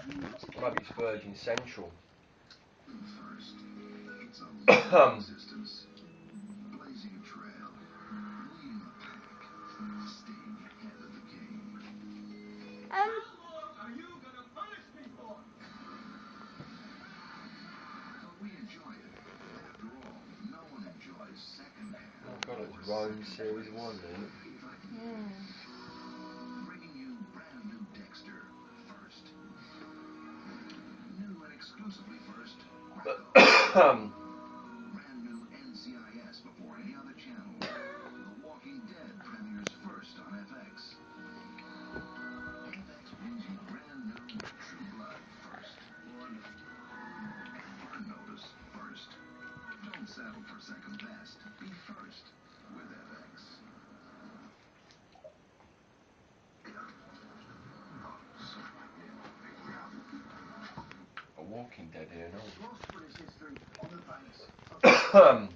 Maybe it's Virgin Central. First, it's a long existence, blazing a trail, leading the pack, staying ahead of the game. Um, Are you gonna punish me for? But we enjoy it. After all, no one enjoys secondhand. Oh god, it's Rome Series 1, isn't it? Bringing you brand new Dexter first. New and exclusively first. Brand new NCIS before any other channel. The Walking Dead premieres first on FX. FX brings you brand new True Blood first. Burn Notice first. Don't settle for second best. Be first with FX. A Walking Dead here, no? Lost British history on the base of